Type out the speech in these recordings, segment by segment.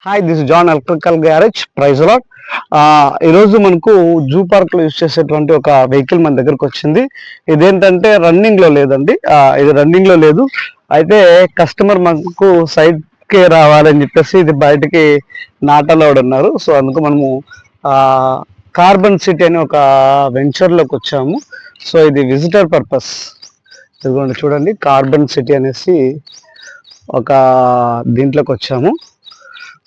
Hi this John electrical garage prize lot. ఈరోజు మనకు zoo park లో యూజ్ చేసేటువంటి ఒక వెహికల్ మన దగ్గరకు వచ్చింది. ఇదేంటంటే రన్నింగ్ లో లేదండి, ఇది రన్నింగ్ లో లేదు. అయితే కస్టమర్ మనకు సైడ్ కి రావాలని చెప్పేసి ఇది బయటకి నాటలోడ్ ఉన్నారు. సో అందుకు మనము కార్బన్ సిటీ అని ఒక వెంచర్ లోకి వచ్చాము. సో ఇది విజిటర్ పర్పస్. ఇదిగోండి చూడండి, కార్బన్ సిటీ అనేసి ఒక దీంట్లోకి వచ్చాము.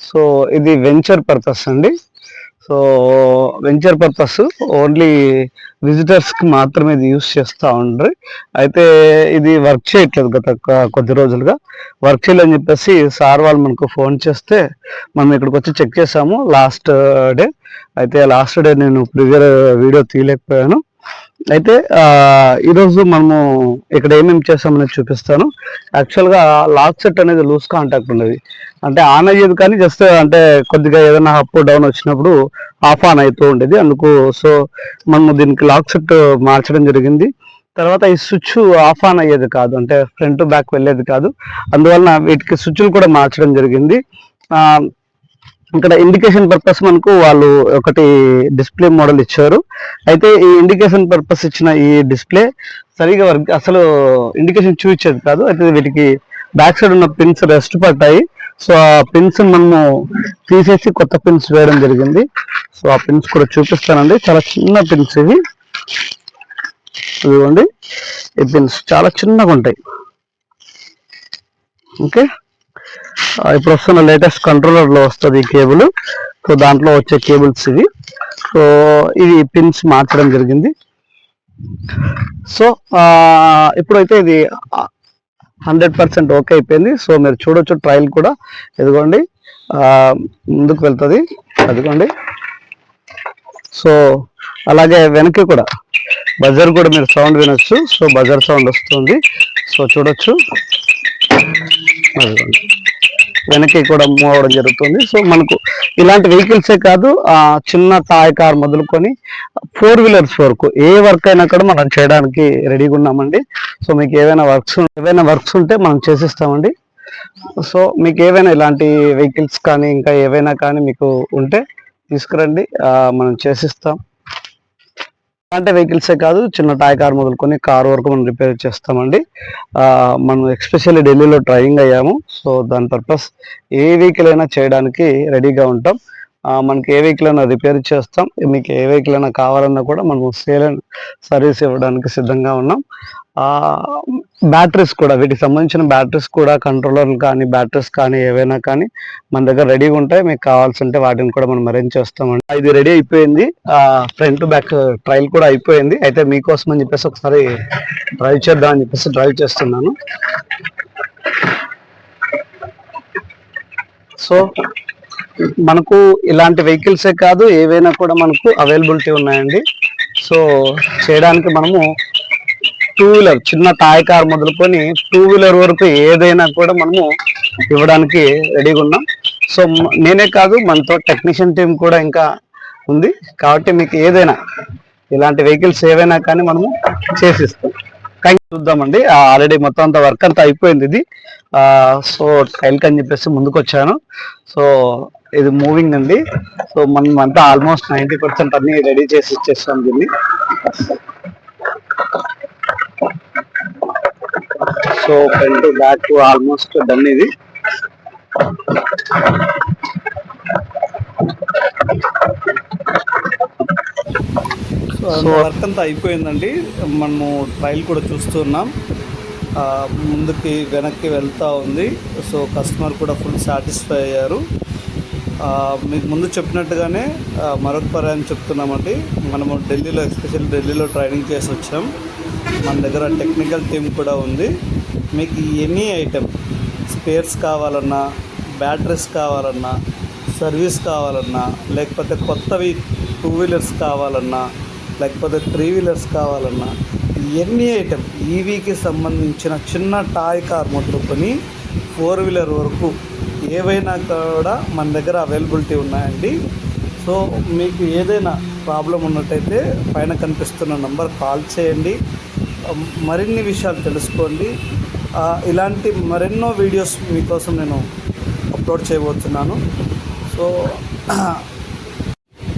సో ఇది వెంచర్ పర్పస్ అండి. సో వెంచర్ పర్పస్ ఓన్లీ విజిటర్స్కి మాత్రమే ఇది యూస్ చేస్తూ ఉండ్రి. అయితే ఇది వర్క్ చేయట్లేదు గత కొద్ది రోజులుగా. వర్క్ చేయాలని చెప్పేసి సార్ వాళ్ళు మనకు ఫోన్ చేస్తే మనం ఇక్కడికి వచ్చి చెక్ చేసాము లాస్ట్ డే. అయితే లాస్ట్ డే నేను ప్రివియర్ వీడియో తీయలేకపోయాను. అయితే ఈరోజు మనము ఇక్కడ ఏమేమి చేస్తామనేది చూపిస్తాను. యాక్చువల్గా లాక్ సెట్ అనేది లూజ్ కాంటాక్ట్ ఉన్నది, అంటే ఆన్ అయ్యేది కానీ జస్ట్ అంటే కొద్దిగా ఏదైనా అప్ డౌన్ వచ్చినప్పుడు ఆఫ్ ఆన్ అవుతూ ఉండేది. అందుకు సో మనము దీనికి లాక్ సెట్ మార్చడం జరిగింది. తర్వాత ఈ స్విచ్ ఆఫ్ ఆన్ అయ్యేది కాదు, అంటే ఫ్రంట్ బ్యాక్ వెళ్ళేది కాదు. అందువలన వీటికి స్విచ్లు కూడా మార్చడం జరిగింది. ఇక్కడ ఇండికేషన్ పర్పస్ మనకు వాళ్ళు ఒకటి డిస్ప్లే మోడల్ ఇచ్చారు. అయితే ఈ ఇండికేషన్ పర్పస్ ఇచ్చిన ఈ డిస్ప్లే సరిగా అసలు ఇండికేషన్ చూపించేది కాదు. అయితే వీటికి బ్యాక్ సైడ్ ఉన్న పిన్స్ రెస్ట్ పడ్డాయి. సో ఆ పిన్స్ మనము తీసేసి కొత్త పిన్స్ వేయడం జరిగింది. సో ఆ పిన్స్ కూడా చూపిస్తానండి. చాలా చిన్న పిన్స్ ఇవి, ఇదిగోండి. ఈ పిన్స్ చాలా చిన్నగా ఉంటాయి. ఓకే, ఇప్పుడు వస్తున్న లేటెస్ట్ కంట్రోలర్ లో వస్తుంది ఈ కేబుల్. సో దాంట్లో వచ్చే కేబుల్స్ ఇవి. సో ఇది పిన్స్ మార్చడం జరిగింది. సో ఇప్పుడైతే ఇది 100% ఓకే అయిపోయింది. సో మీరు చూడొచ్చు ట్రయల్ కూడా. ఇదిగోండి ముందుకు వెళ్తుంది, అదిగోండి. సో అలాగే వెనక్కి కూడా బజర్ కూడా మీరు సౌండ్ వినొచ్చు. సో బజర్ సౌండ్ వస్తుంది. సో చూడొచ్చు, అదిగోండి వెనక్కి కూడా మూవ్ అవ్వడం జరుగుతుంది. సో మనకు ఇలాంటి వెహికల్సే కాదు, చిన్న టాయ్ కార్ మొదలుకొని 4 వీలర్స్ వరకు ఏ వర్క్ అయినా కూడా మనం చేయడానికి రెడీగా ఉన్నామండి. సో మీకు ఏవైనా వర్క్స్ ఉంటే మనం చేసిస్తామండి. సో మీకు ఏవైనా ఇలాంటి వెహికల్స్ కానీ ఇంకా ఏవైనా కానీ మీకు ఉంటే తీసుకురండి, మనం చేసిస్తాం. అంటే వెహికల్సే కాదు, చిన్న టాయ్ కార్ మొదలుకొని కార్ వరకు మనం రిపేర్ చేస్తామండి. మనం ఎస్పెషల్లీ ఢిల్లీలో ట్రైనింగ్ అయ్యాము. సో దాని పర్పస్ ఏ వెహికల్ అయినా చేయడానికి రెడీగా ఉంటాం. మనకి ఏ వెహికల్ అయినా రిపేర్ చేస్తాం. మీకు ఏ వెహికల్ అయినా కావాలన్నా కూడా మనం సేల్ అండ్ సర్వీస్ ఇవ్వడానికి సిద్ధంగా ఉన్నాం. బ్యాటరీస్ కూడా, వీటికి సంబంధించిన బ్యాటరీస్ కూడా, కంట్రోలర్లు కానీ బ్యాటరీస్ కానీ ఏవైనా కానీ మన దగ్గర రెడీగా ఉంటాయి. మీకు కావాల్సి ఉంటే వాటిని కూడా మనం అరేంజ్ చేస్తామండి. ఇది రెడీ అయిపోయింది, ఫ్రంట్ బ్యాక్ ట్రయల్ కూడా అయిపోయింది. అయితే మీకోసం అని చెప్పేసి ఒకసారి డ్రైవ్ చేద్దాం అని చెప్పేసి డ్రైవ్ చేస్తున్నాను. సో మనకు ఇలాంటి వెహికల్సే కాదు, ఏవైనా కూడా మనకు అవైలబిలిటీ ఉన్నాయండి. సో చేయడానికి మనము 2 వీలర్, చిన్న టాయ్ కార్ మొదలుకొని 2 వీలర్ వరకు ఏదైనా కూడా మనము ఇవ్వడానికి రెడీగా ఉన్నాం. సో నేనే కాదు, మనతో టెక్నీషియన్ టీం కూడా ఇంకా ఉంది. కాబట్టి మీకు ఏదైనా ఇలాంటి వెహికల్స్ ఏవైనా కానీ మనము చేసిస్తాం. చూద్దామండి. ఆల్రెడీ మొత్తం అంతా వర్క్ అంతా అయిపోయింది ఇది. సో ట్రైల్కి అని చెప్పేసి ముందుకు వచ్చాను. సో ఇది మూవింగ్ అండి. సో మనం అంతా ఆల్మోస్ట్ 90% అన్ని రెడీ చేసి ఇచ్చేస్తాం దీన్ని. So front back almost done ఇది. సో వర్క్ అంతా అయిపోయిందండి. మనము ట్రయల్ కూడా చూస్తున్నాం, ముందుకి వెనక్కి వెళ్తూ ఉంది. సో కస్టమర్ కూడా ఫుల్ సాటిస్ఫై అయ్యారు. మీకు ముందు చెప్పినట్టుగానే మరొక పర్యాయం చెప్తున్నామండి. మనము ఢిల్లీలో, ఎస్పెషల్లీ ఢిల్లీలో ట్రైనింగ్ చేసి వచ్చాం. మన దగ్గర టెక్నికల్ టీం కూడా ఉంది. మీకు ఎనీ ఐటెం, స్పేర్స్ కావాలన్నా, బ్యాటరీస్ కావాలన్నా, సర్వీస్ కావాలన్నా, లేకపోతే కొత్తవి 2 వీలర్స్ కావాలన్నా, లేకపోతే 3 వీలర్స్ కావాలన్నా, ఎనీ ఐటెం ఈవీకి సంబంధించిన చిన్న టాయ్ కార్ మొదలుకొని 4 వీలర్ వరకు ఏవైనా కూడా మన దగ్గర అవైలబిలిటీ ఉన్నాయండి. సో మీకు ఏదైనా ప్రాబ్లం ఉన్నట్టయితే పైన కనిపిస్తున్న నంబర్ కాల్ చేయండి, మరిన్ని విషయాలు తెలుసుకోండి. ఇలాంటి మరెన్నో వీడియోస్ మీకోసం నేను అప్లోడ్ చేయబోతున్నాను. సో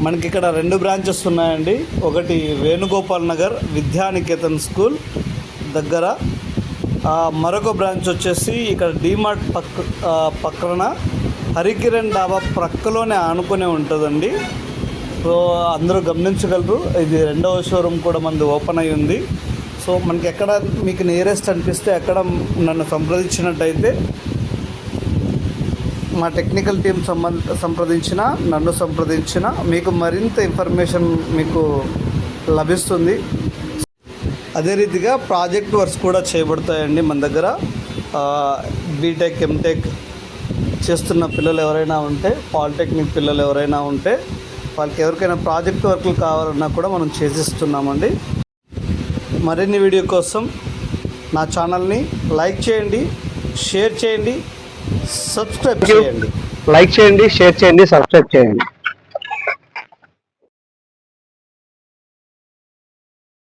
మనకి ఇక్కడ 2 బ్రాంచెస్ ఉన్నాయండి. ఒకటి వేణుగోపాల్ నగర్ విద్యానికేతన్ స్కూల్ దగ్గర, మరొక బ్రాంచ్ వచ్చేసి ఇక్కడ డిమార్ట్ పక్కన హరికిరణ్ డాబా ప్రక్కలోనే ఆనుకునే ఉంటుందండి. సో అందరూ గమనించగలరు. ఇది 2వ షోరూమ్ కూడా మనది ఓపెన్ అయ్యి ఉంది. సో మనకి ఎక్కడ మీకు నియరెస్ట్ అనిపిస్తే అక్కడ నన్ను సంప్రదించినట్టయితే మా టెక్నికల్ టీం నన్ను సంప్రదించిన మీకు మరింత ఇన్ఫర్మేషన్ మీకు లభిస్తుంది. అదే రీతిగా ప్రాజెక్ట్ వర్క్స్ కూడా చేయబడతాయండి మన దగ్గర. బీటెక్ ఎంటెక్ చేస్తున్న పిల్లలు ఎవరైనా ఉంటే, పాలిటెక్నిక్ పిల్లలు ఎవరైనా ఉంటే వాళ్ళకి ఎవరికైనా ప్రాజెక్ట్ వర్క్లు కావాలన్నా కూడా మనం చేసిస్తున్నామండి. మరిన్ని వీడియో కోసం నా ఛానల్ని లైక్ చేయండి, షేర్ చేయండి, సబ్స్క్రైబ్ చేయండి. లైక్ చేయండి, షేర్ చేయండి, సబ్స్క్రైబ్ చేయండి.